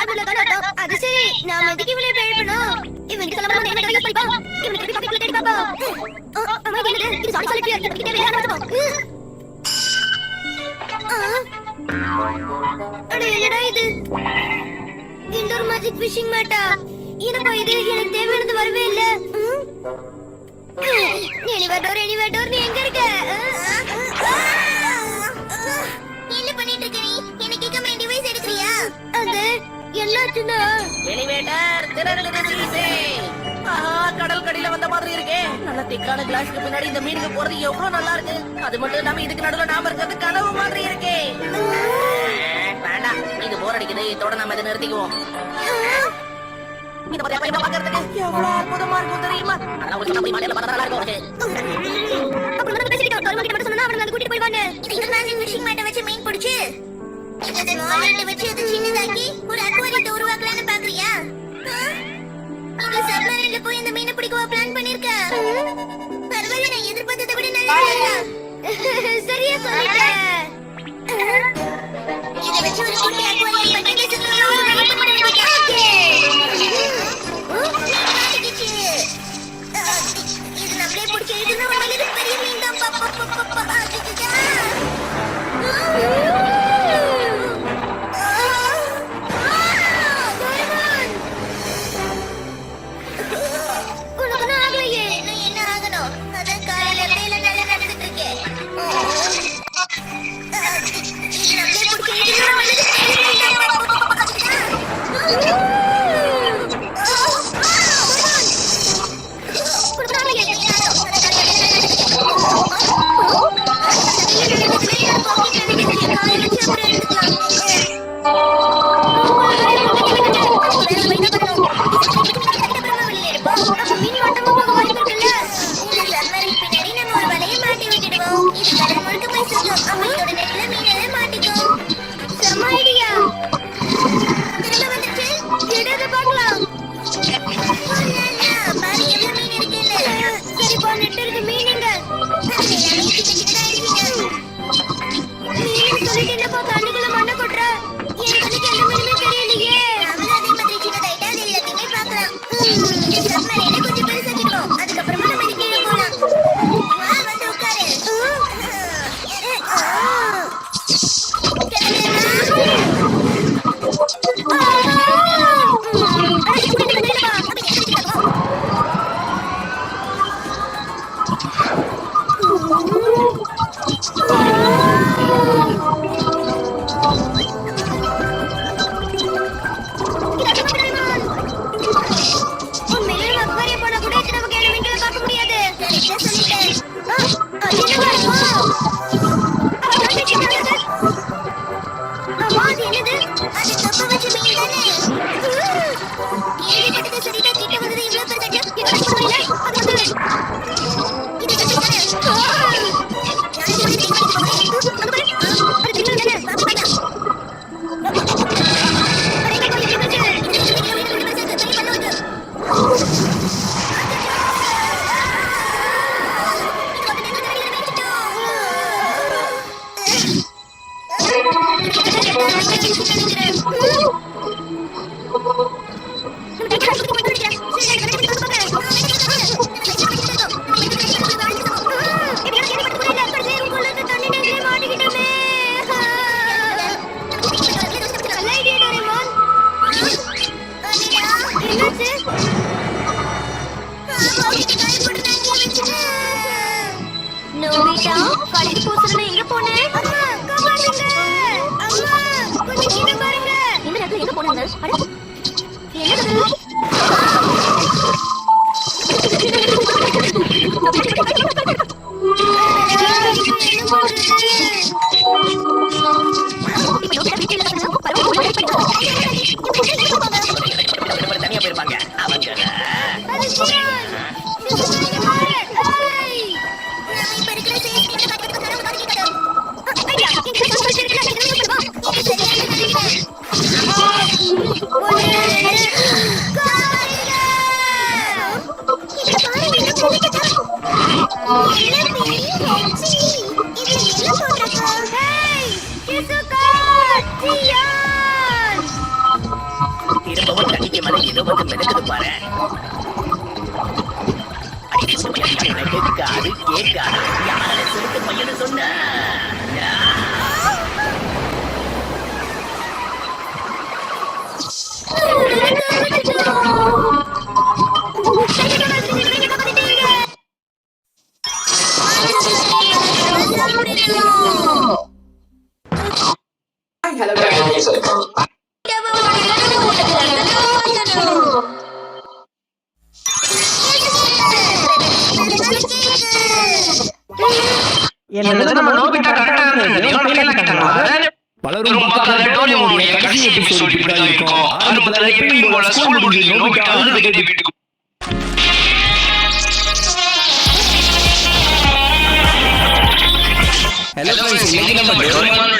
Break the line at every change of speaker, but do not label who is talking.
நார்மலா தான் அர்த்தம். அது சரி, நாம எதுக்கு இவ்வளவு பேழ்பணும்? இவன் கிளம்பும் போது என்ன யூஸ் பண்ணிப்பா? இவன் திருப்பி பாக்கெட்ல தேடி பாப்பா. அம்மா என்னது? இது சாரி சொல்லிட்டியா? கிட்ட வேற நடந்துப்பா. அட என்னடா இது? இன்டோர் மேஜிக் ஃபிஷிங் மேட்டா? என்னப்பா இது? எனக்கு தேவையானது வரவே இல்ல. எனிவே டோர் நீ எங்க இருக்க?
என்ன பண்ணிட்டு இருக்க நீ? எனக்கு கேட்காம என் டிவைஸ் எடுக்கறியா?
அது என்னாச்சுன்னா
எலிவேட்டர் திறந்து வீசே. ஆஹா, கடல் கடியில வந்த மாதிரி இருக்கே. நல்ல திக்கான கிளாஸ்க்கு பின்னாடி இந்த மீனுக்கு போறது எவ்வளவு நல்லா இருக்கு. அது மட்டும் இல்லாம இதுக்கு நடுவுல நாம இருக்கிறது கனவு மாதிரி இருக்கே. வேண்டாம், இது போர் அடிக்குது. இதோட நாம இதை நிறுத்திக்குவோம். இத பத்தி அப்ப பாக்குறதுக்கு எவ்வளவு அற்புதமா இருக்கும் தெரியுமா? அதெல்லாம் ஒரு போய் மாலையில பார்த்தா நல்லா இருக்கும்.
அப்புறம் நம்ம பேசிட்டோம். கருமகிட்ட மட்டும் சொன்னா அவன் கூட்டிட்டு போய்வாங்க.
இந்த மேஜிக் ஃபிஷிங் மேட்டை வச்சு மீன் பிடிச்சு இந்த வாலெட்டை வச்சு அது சின்னதாக்கி ஒரு அக்வாரியத்தை உருவாக்கலாம்னு பாக்குறியா? நீங்க சப்மரீன்ல போய் இந்த மீனை பிடிக்கவா பிளான் பண்ணிருக்க? பரவாயில்ல, நான் எதிர்பார்த்ததை விட நல்லா.
சரியா சொல்லிட்ட.
இதை வச்சு ஒரு குட்டி அக்வாரியம் பண்ணி ஒரு வெயிட் பண்ண வேண்டியது. இது நம்மளே பிடிச்சி எழுதுனா உண்மையில பெரிய மீன் தான். என்ன ஆகணும்? அதான் காலையில வேலை நல்லா நடந்துட்டு இருக்கேன். இது நம்மளே பிடிச்சி எழுதுனா உண்மையில பெரிய மீன் தான்.
திரும்பவும் தண்ணிக்கு மேல ஏதோ வந்து மிதக்குது பாரு. அடி சுட்டு பையன், எனக்கு காது கேட்காது. யாரால சுருட்டு பையனு சொன்ன?
என்னது நம்ம நோபிட்டா கரெக்டா இருந்தது இவன் ஃபெயில் ஆயிட்டாங்களா?
பலரும் பார்க்காத டோரிமோனுடைய கடைசி எபிசோட் இப்படிதான் இருக்கும். ஆரம்பத்துல எப்பயும் போல ஸ்கூல் முடிஞ்சு நோபிட்டா அழுதுகிட்டே வீட்டுக்கு
ஹலோ ஃப்ரெண்ட்ஸ், இன்னைக்கு நம்ம டோரேமான்